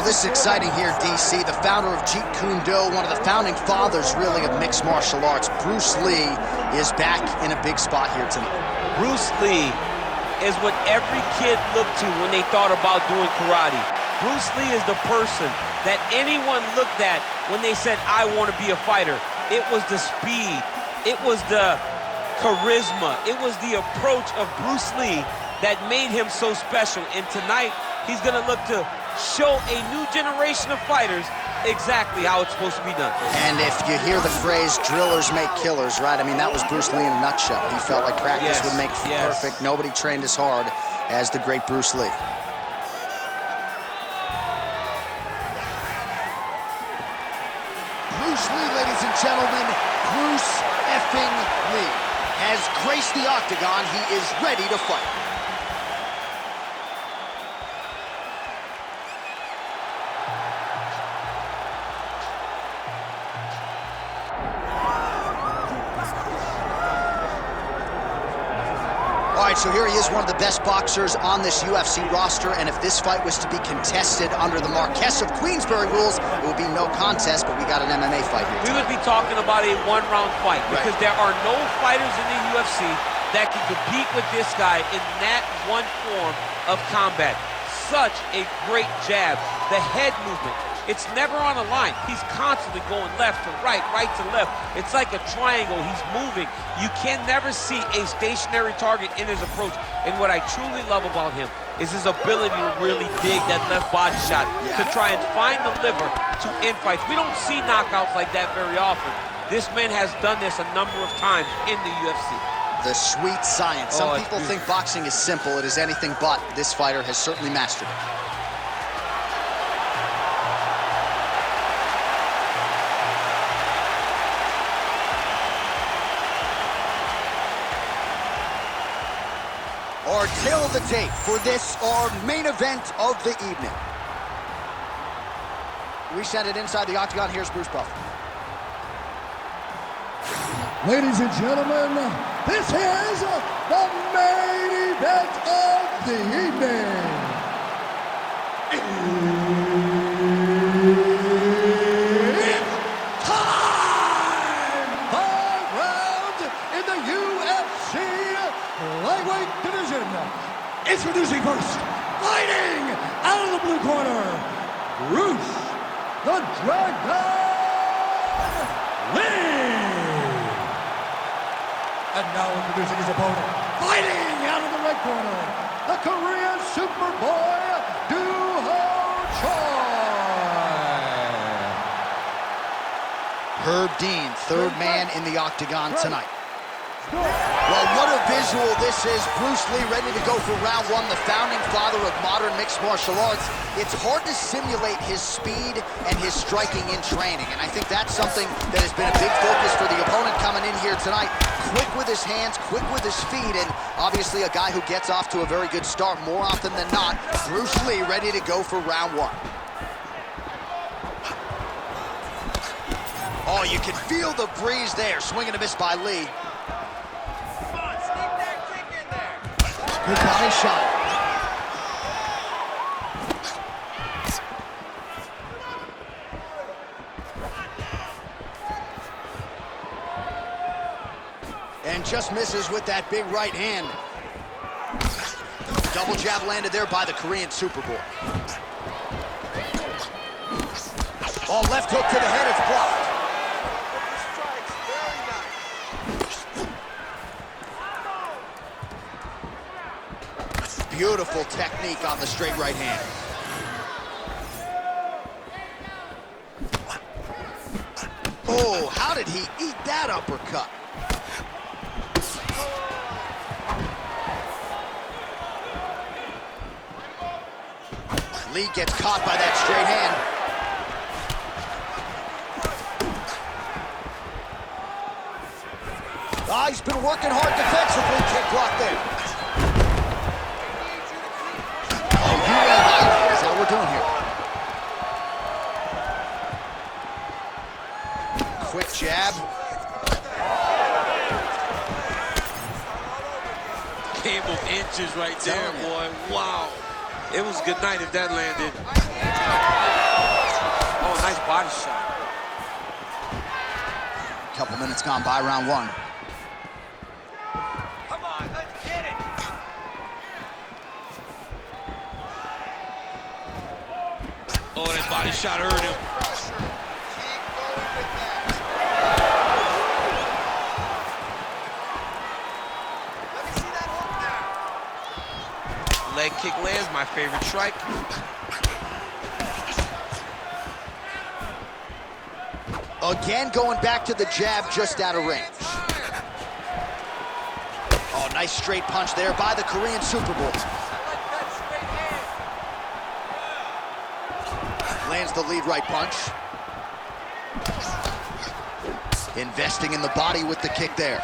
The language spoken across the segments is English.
this is exciting here, DC. The founder of Jeet Kune Do, one of the founding fathers, really, of mixed martial arts, Bruce Lee, is back in a big spot here tonight. Bruce Lee is what every kid looked to when they thought about doing karate. Bruce Lee is the person that anyone looked at when they said, I want to be a fighter. It was the speed. It was the charisma. It was the approach of Bruce Lee that made him so special. And tonight, he's going to look to show a new generation of fighters exactly how it's supposed to be done. And if you hear the phrase, drillers make killers, right? I mean, that was Bruce Lee in a nutshell. He felt like practice would make perfect. Nobody trained as hard as the great Bruce Lee. Bruce Lee, ladies and gentlemen, Bruce effing Lee has graced the octagon. He is ready to fight. All right, so here he is, one of the best boxers on this UFC roster, and if this fight was to be contested under the Marquess of Queensberry rules, it would be no contest, but we got an MMA fight here. We would be talking about a one-round fight, because there are no fighters in the UFC that can compete with this guy in that one form of combat. Such a great jab, the head movement. It's never on a line. He's constantly going left to right to left. It's like a triangle. He's moving. You can never see a stationary target in his approach. And what I truly love about him is his ability to really dig that left body shot to try and find the liver to end fights. We don't see knockouts like that very often. This man has done this a number of times in the UFC. The sweet science. Some people think boxing is simple. It is anything but. This fighter has certainly mastered it. Our tail of the tape for this, our main event of the evening. We send it inside the octagon. Here's Bruce Buffer. Ladies and gentlemen, this is the main event of the evening. It's time! 5 rounds in the UFC lightweight division. Introducing first, fighting out of the blue corner, Bruce the Dragon Lee. And now introducing his opponent, fighting out of the red corner, the Korean Superboy, Doo-Ho Choi. Herb Dean, third man in the octagon tonight. Well, what a visual this is. Bruce Lee ready to go for round one, the founding father of modern mixed martial arts. It's hard to simulate his speed and his striking in training, and I think that's something that has been a big focus for the opponent coming in here tonight. Quick with his hands, quick with his feet, and obviously a guy who gets off to a very good start more often than not. Bruce Lee ready to go for round one. Oh, you can feel the breeze there. Swing and a miss by Lee. Good body shot. And just misses with that big right hand. Double jab landed there by the Korean Superboy. Oh, left hook to the head, it's blocked. Beautiful technique on the straight right hand. Oh, how did he eat that uppercut? Lee gets caught by that straight hand. Ah, he's been working hard defensively. Kick block there. Is that what we're doing here? Quick jab. Game of inches right there, boy. Wow. It was good night if that landed. body shot. Couple minutes gone by round one. Come on, let's get it. Oh, that body shot hurt him. Leg kick lands, my favorite strike. Again, going back to the jab just out of range. Oh, nice straight punch there by the Korean Superboy. Lands the lead right punch. Investing in the body with the kick there.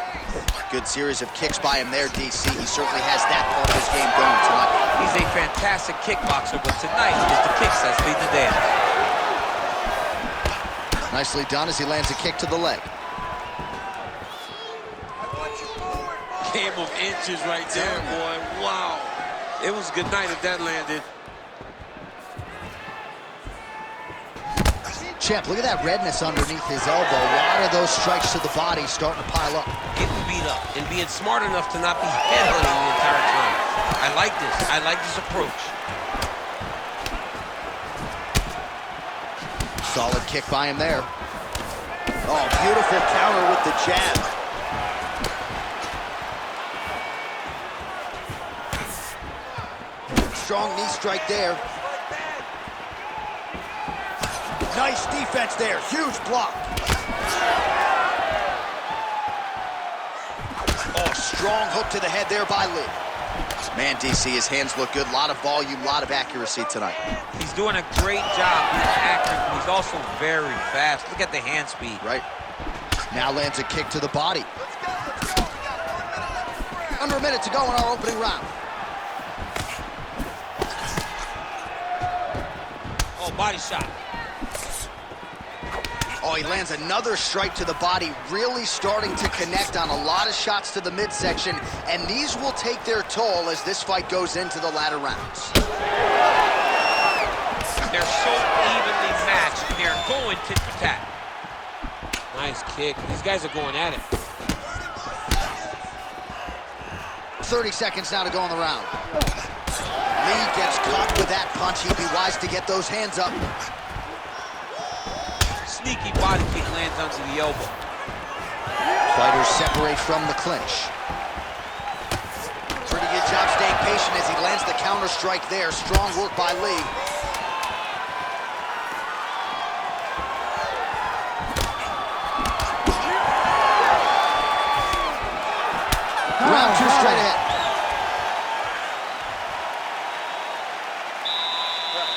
Good series of kicks by him there, DC. He certainly has that part of his game going tonight. He's a fantastic kickboxer, but tonight is the kicks that's lead the dance. Nicely done as he lands a kick to the leg. Game of inches right there, boy. Wow. It was a good night if that landed. Champ, look at that redness underneath his elbow. A lot of those strikes to the body starting to pile up. Getting beat up and being smart enough to not be headhunting the entire time. I like this. I like this approach. Solid kick by him there. Oh, beautiful counter with the jab. Strong knee strike there. Nice defense there. Huge block. Oh, strong hook to the head there by Lee. Man, DC, his hands look good. A lot of volume, a lot of accuracy tonight. He's doing a great job. He's accurate, but he's also very fast. Look at the hand speed. Right. Now lands a kick to the body. Under a minute to go in our opening round. Oh, body shot. Oh, he lands another strike to the body, really starting to connect on a lot of shots to the midsection, and these will take their toll as this fight goes into the latter rounds. They're so evenly matched. They're going tit for tat. Nice kick. These guys are going at it. 30 seconds now to go in the round. Lee gets caught with that punch. He'd be wise to get those hands up. Sneaky body kick lands onto the elbow. Fighters separate from the clinch. Pretty good job staying patient as he lands the counter strike there. Strong work by Lee. Round two straight ahead.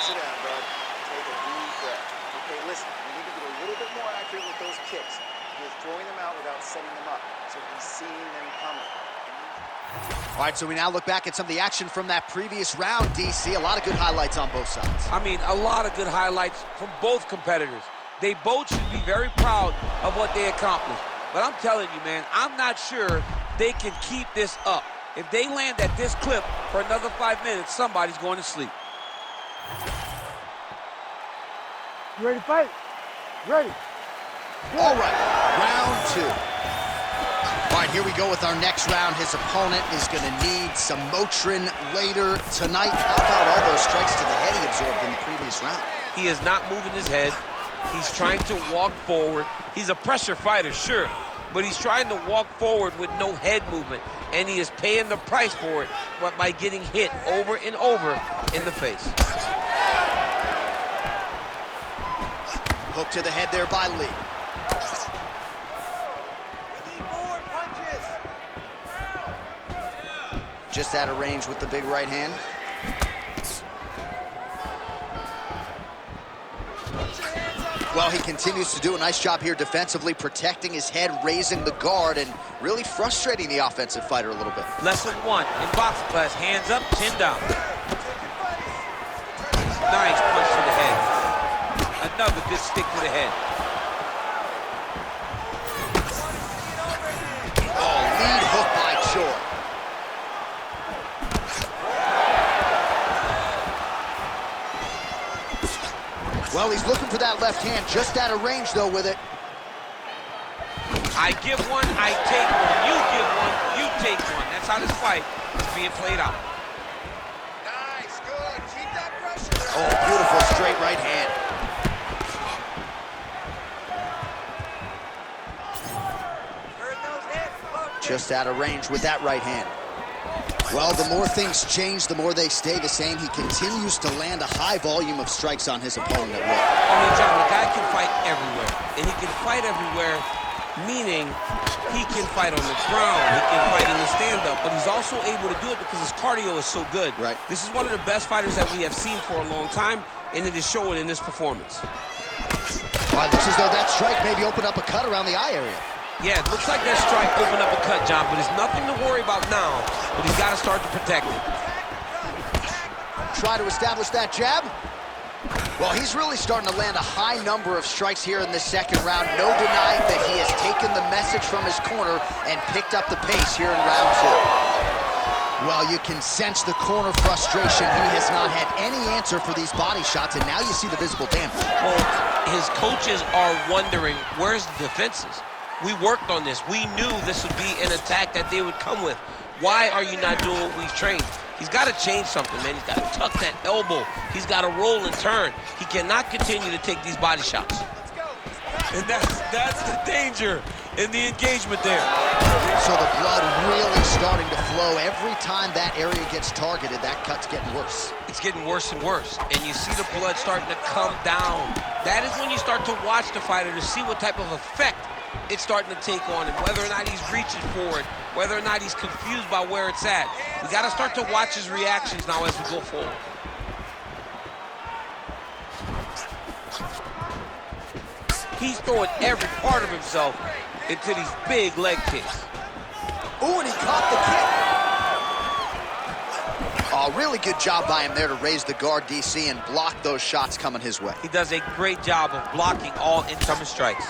Sit down, bud. Take a deep breath. Okay, listen, you need to get a little bit more accurate with those kicks. You're throwing them out without setting them up, so he's seeing them coming. All right, so we now look back at some of the action from that previous round, DC. A lot of good highlights on both sides. I mean, a lot of good highlights from both competitors. They both should be very proud of what they accomplished. But I'm telling you, man, I'm not sure they can keep this up. If they land at this clip for another 5 minutes, somebody's going to sleep. You ready to fight? Ready. All right, round two. All right, here we go with our next round. His opponent is going to need some Motrin later tonight. How about all those strikes to the head he absorbed in the previous round? He is not moving his head. He's trying to walk forward. He's a pressure fighter, sure, but he's trying to walk forward with no head movement, and he is paying the price for it by getting hit over and over in the face. Hook to the head there by Lee. Just out of range with the big right hand. Well, he continues to do a nice job here defensively, protecting his head, raising the guard, and really frustrating the offensive fighter a little bit. Lesson one in boxing class, hands up, chin down. Nice punch to the head. Another good stick to the head. Oh, lead hook by Choi. Well, he's looking for that left hand, just out of range, though, with it. I give one, I take one. You give one, you take one. That's how this fight is being played out. Nice, good. Keep that pressure. Oh, beautiful straight right hand. Just out of range with that right hand. Well, the more things change, the more they stay the same. He continues to land a high volume of strikes on his opponent at will. I mean, John, the guy can fight everywhere. And he can fight everywhere, meaning he can fight on the ground, he can fight in the stand-up, but he's also able to do it because his cardio is so good. Right. This is one of the best fighters that we have seen for a long time, and it is showing in this performance. Well, it looks as though that strike maybe opened up a cut around the eye area. Yeah, it looks like that strike opened up a cut, John, but it's nothing to worry about now, but he's got to start to protect it. Try to establish that jab. Well, he's really starting to land a high number of strikes here in the second round. No denying that he has taken the message from his corner and picked up the pace here in round two. Well, you can sense the corner frustration. He has not had any answer for these body shots, and now you see the visible damage. Well, his coaches are wondering, where's the defenses? We worked on this. We knew this would be an attack that they would come with. Why are you not doing what we've trained? He's got to change something, man. He's got to tuck that elbow. He's got to roll and turn. He cannot continue to take these body shots. And that's the danger in the engagement there. So the blood really starting to flow. Every time that area gets targeted, that cut's getting worse. It's getting worse and worse. And you see the blood starting to come down. That is when you start to watch the fighter to see what type of effect it's starting to take on him, whether or not he's reaching for it, whether or not he's confused by where it's at. We got to start to watch his reactions now as we go forward. He's throwing every part of himself into these big leg kicks. Ooh, and he caught the kick. Oh, really good job by him there to raise the guard, DC, and block those shots coming his way. He does a great job of blocking all incoming strikes.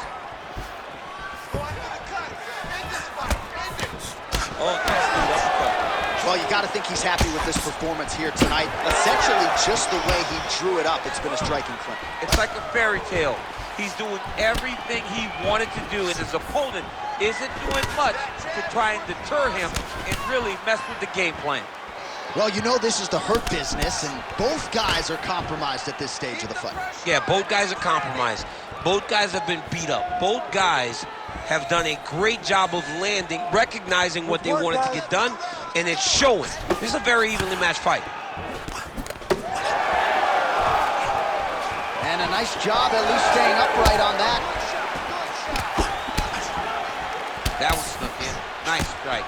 Well, you got to think he's happy with this performance here tonight. Essentially, just the way he drew it up, it's been a striking clinic. It's like a fairy tale. He's doing everything he wanted to do, and his opponent isn't doing much to try and deter him and really mess with the game plan. Well, you know this is the hurt business, and both guys are compromised at this stage of the fight. Yeah, both guys are compromised. Both guys have been beat up. Both guys have done a great job of landing, recognizing what they wanted to get done, and it's showing. This is a very evenly matched fight. And a nice job at least staying upright on that. That was snuck in. Nice strike.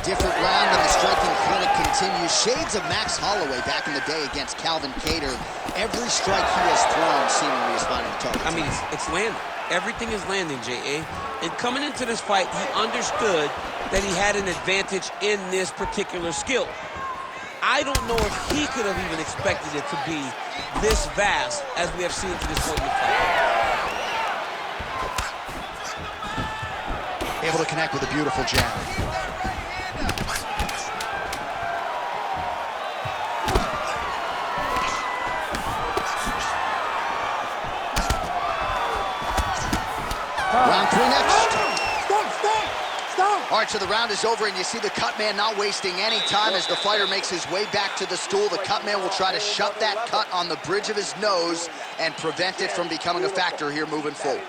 Different round and the striking clinic continues. Shades of Max Holloway back in the day against Calvin Kattar. Every strike he has thrown seemingly is finding the target. I mean, it's landing. Everything is landing, J.A. And coming into this fight, he understood that he had an advantage in this particular skill. I don't know if he could have even expected it to be this vast as we have seen to this point in the fight. Able to connect with a beautiful jab. Round three next. Stop. All right, so the round is over, and you see the cut man not wasting any time as the fighter makes his way back to the stool. The cut man will try to shut that cut on the bridge of his nose and prevent it from becoming a factor here moving forward.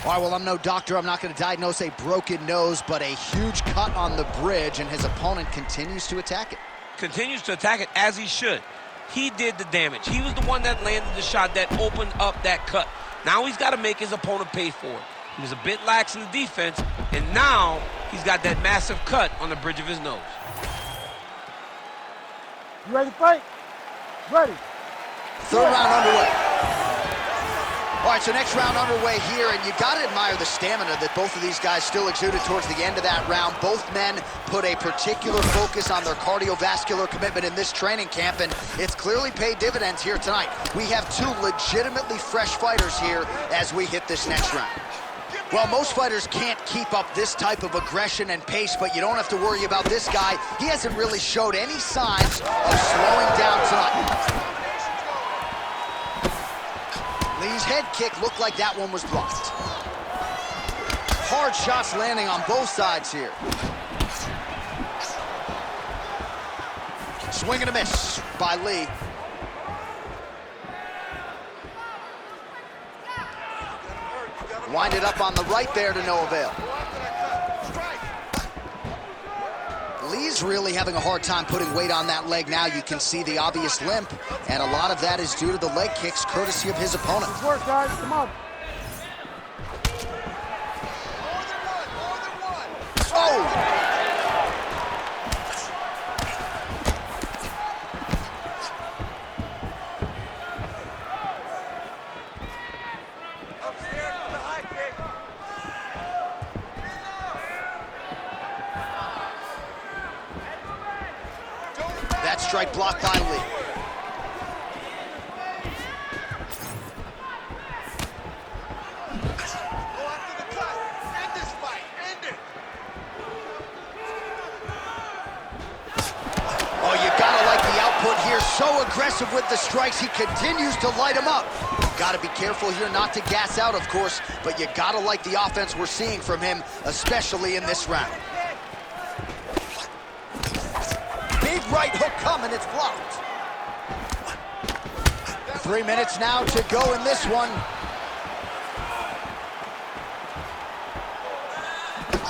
All right, well, I'm no doctor. I'm not going to diagnose a broken nose, but a huge cut on the bridge, and his opponent continues to attack it. Continues to attack it as he should. He did the damage. He was the one that landed the shot that opened up that cut. Now he's got to make his opponent pay for it. He was a bit lax in the defense, and now he's got that massive cut on the bridge of his nose. You ready to fight? Ready. Third round underway. All right, so next round underway here, and you got to admire the stamina that both of these guys still exuded towards the end of that round. Both men put a particular focus on their cardiovascular commitment in this training camp, and it's clearly paid dividends here tonight. We have two legitimately fresh fighters here as we hit this next round. Well, most fighters can't keep up this type of aggression and pace, but you don't have to worry about this guy. He hasn't really showed any signs of slowing down tonight. head kick looked like that one was blocked. Hard shots landing on both sides here. Swing and a miss by Lee. Winded up on the right there to no avail. Lee's really having a hard time putting weight on that leg now. You can see the obvious limp, and a lot of that is due to the leg kicks, courtesy of his opponent. Good work, guys. Come on. Oh! That strike blocked by Lee. Oh, you gotta like the output here. So aggressive with the strikes, he continues to light him up. Gotta be careful here not to gas out, of course, but you gotta like the offense we're seeing from him, especially in this round. Big right hook coming, it's blocked. 3 minutes now to go in this one.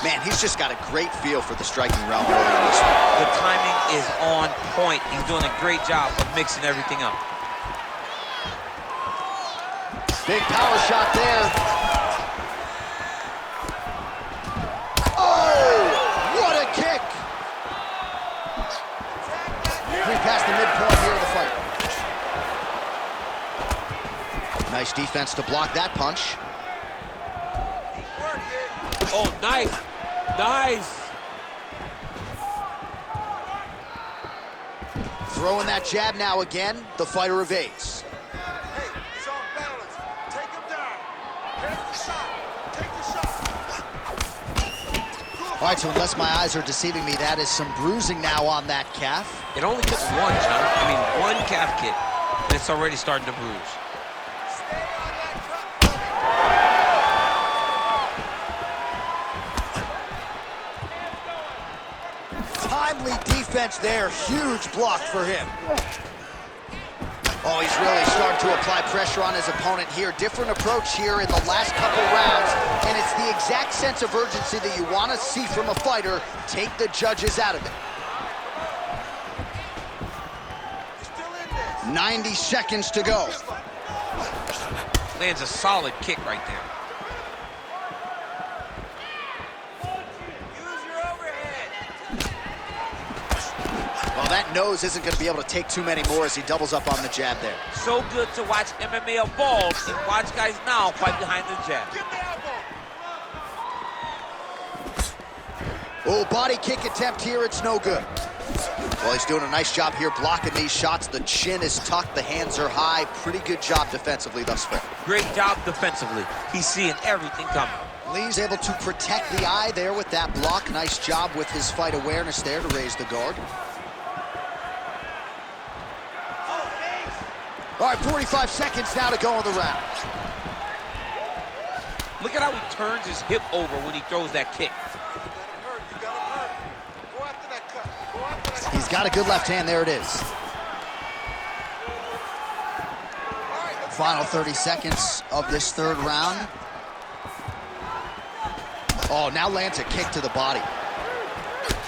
Man, he's just got a great feel for the striking realm early in this one. The timing is on point. He's doing a great job of mixing everything up. Big power shot there. Oh, what a kick. 3 past the midpoint here of the fight. Nice defense to block that punch. Oh, nice. Nice. Throwing that jab now again. The fighter evades. Hey, he's off balance. Take him down. Here's the shot. Take the shot. All right, so unless my eyes are deceiving me, that is some bruising now on that calf. It only took one, John. I mean, one calf kick, and it's already starting to bruise. Timely defense there, huge block for him. Oh, he's really starting to apply pressure on his opponent here. Different approach here in the last couple rounds, and it's the exact sense of urgency that you want to see from a fighter. Take the judges out of it. 90 seconds to go. Lands a solid kick right there. Well, that nose isn't going to be able to take too many more as he doubles up on the jab there. So good to watch MMA evolve and watch guys now fight behind the jab. Oh, body kick attempt here, it's no good. Well, he's doing a nice job here blocking these shots. The chin is tucked, the hands are high. Pretty good job defensively thus far. Great job defensively. He's seeing everything coming. Lee's able to protect the eye there with that block. Nice job with his fight awareness there to raise the guard. All right, 45 seconds now to go in the round. Look at how he turns his hip over when he throws that kick. He's got a good left hand, there it is. Final 30 seconds of this third round. Oh, now lands a kick to the body.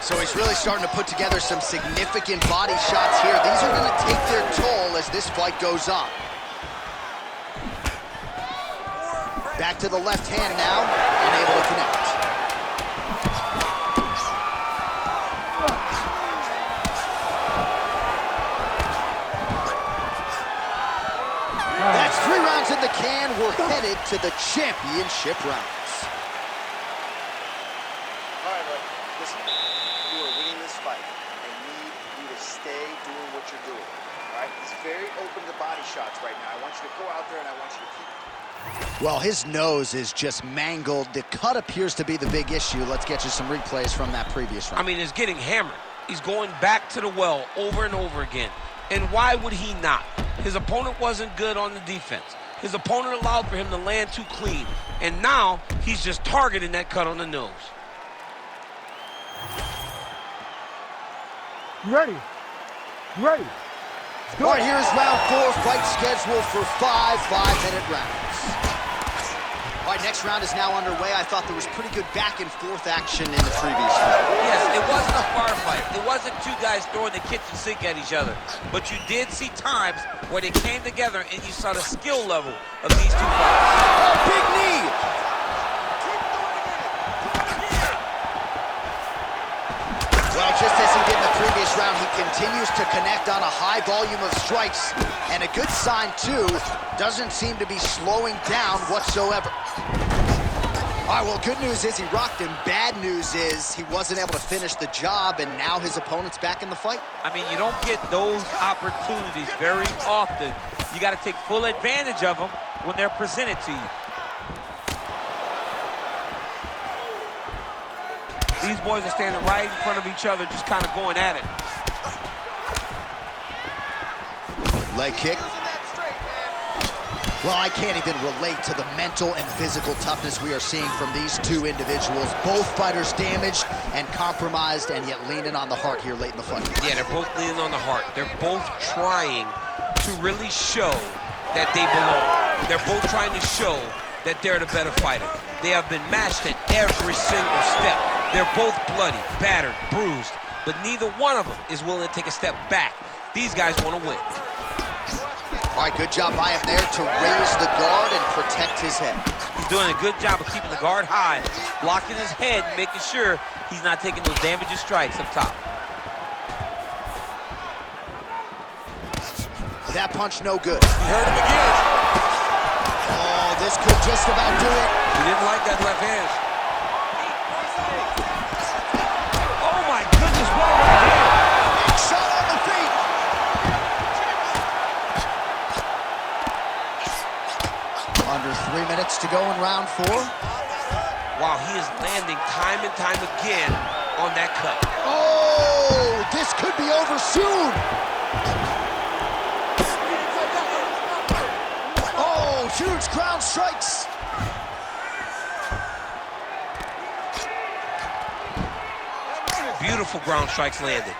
So he's really starting to put together some significant body shots here. These are going to take their toll as this fight goes on. Back to the left hand now, unable to connect. That's 3 rounds in the can. We're headed to the championship rounds. All right, bud. Listen, you are winning this fight. I need you to stay doing what you're doing. All right? He's very open to body shots right now. I want you to go out there and I want you to keep. Well, his nose is just mangled. The cut appears to be the big issue. Let's get you some replays from that previous round. I mean, it's getting hammered. He's going back to the well over and over again. And why would he not? His opponent wasn't good on the defense. His opponent allowed for him to land too clean. And now he's just targeting that cut on the nose. You ready? You ready? All right, here's round 4, fight scheduled for 5 5-minute rounds. All right, next round is now underway. I thought there was pretty good back and forth action in the previous fight. Yes, it wasn't a bar fight. It wasn't two guys throwing the kitchen sink at each other. But you did see times where they came together and you saw the skill level of these two fighters. Oh, big knee! Well, just as he did in the previous round, he continues to connect on a high volume of strikes. And a good sign, too, doesn't seem to be slowing down whatsoever. All right, well, good news is he rocked him. Bad news is he wasn't able to finish the job, and now his opponent's back in the fight. I mean, you don't get those opportunities very often. You got to take full advantage of them when they're presented to you. These boys are standing right in front of each other, just kind of going at it. Leg kick. Well, I can't even relate to the mental and physical toughness we are seeing from these two individuals. Both fighters damaged and compromised, and yet leaning on the heart here late in the fight. Yeah, they're both leaning on the heart. They're both trying to really show that they belong. They're both trying to show that they're the better fighter. They have been matched at every single step. They're both bloody, battered, bruised, but neither one of them is willing to take a step back. These guys want to win. All right, good job by him there to raise the guard and protect his head. He's doing a good job of keeping the guard high, blocking his head, making sure he's not taking those damaging strikes up top. That punch no good. He hurt him again. Oh, this could just about do it. He didn't like that left hand. Oh my goodness, what a right hand. Big shot on the feet. Under 3 minutes to go in round 4. Wow, he is landing time and time again on that cut. Oh, this could be over soon. Oh, huge ground strikes. Beautiful ground strikes landed.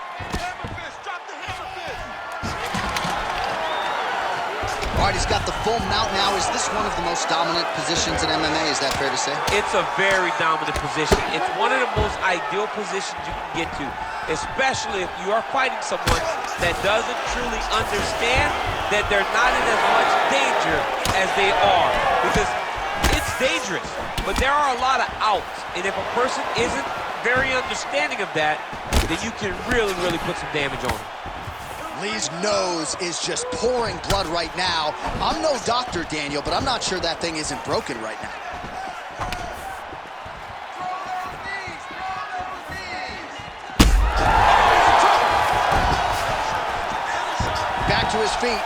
All right, he's got the full mount now. Is this one of the most dominant positions in MMA? Is that fair to say? It's a very dominant position. It's one of the most ideal positions you can get to, especially if you are fighting someone that doesn't truly understand that they're not in as much danger as they are. Because it's dangerous, but there are a lot of outs. And if a person isn't very understanding of that, then you can really, really put some damage on them. Lee's nose is just pouring blood right now. I'm no doctor, Daniel, but I'm not sure that thing isn't broken right now. Back to his feet.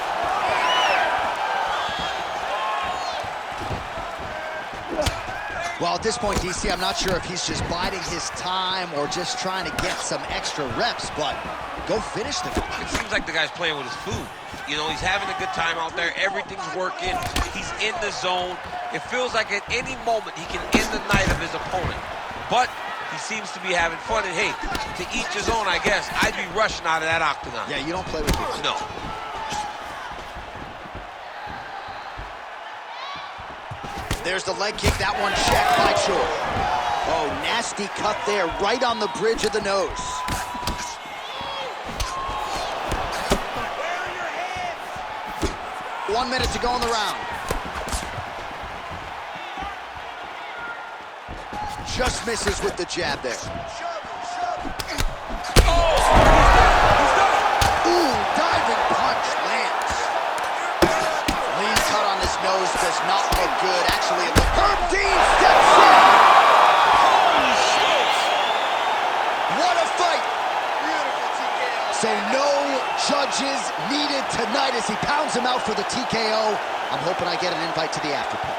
Well, at this point, DC, I'm not sure if he's just biding his time or just trying to get some extra reps, but go finish the guy. It seems like the guy's playing with his food. You know, he's having a good time out there. Everything's working. He's in the zone. It feels like at any moment he can end the night of his opponent. But he seems to be having fun. And hey, to each his own, I guess. I'd be rushing out of that octagon. Yeah, you don't play with people. No. There's the leg kick. That one checked by Choi. Oh, nasty cut there, right on the bridge of the nose. One minute to go in the round. Just misses with the jab there. Ooh, diving punch lands. Lean cut on his nose does not look good. Actually, it looks... Herb Dean steps in! Holy shit! What a fight! Beautiful TKO. So no judges needed tonight as he pounds him out for the TKO. I'm hoping I get an invite to the after party.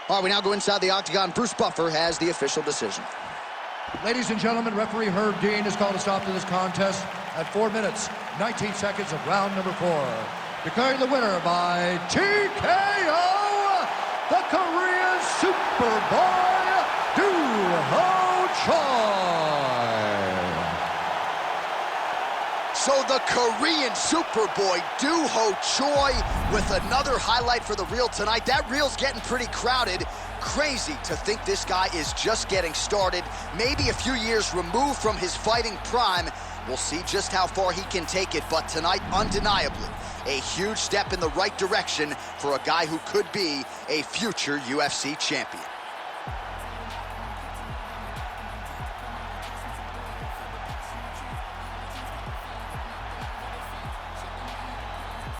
All right, we now go inside the octagon. Bruce Buffer has the official decision. Ladies and gentlemen, referee Herb Dean has called a stop to this contest at 4 minutes, 19 seconds of round number 4. Declaring the winner by TKO, the Korean Superboy, Do-Ho Choi. So the Korean Superboy, Do-Ho Choi, with another highlight for the reel tonight. That reel's getting pretty crowded. Crazy to think this guy is just getting started, maybe a few years removed from his fighting prime. We'll see just how far he can take it, but tonight, undeniably, a huge step in the right direction for a guy who could be a future UFC champion.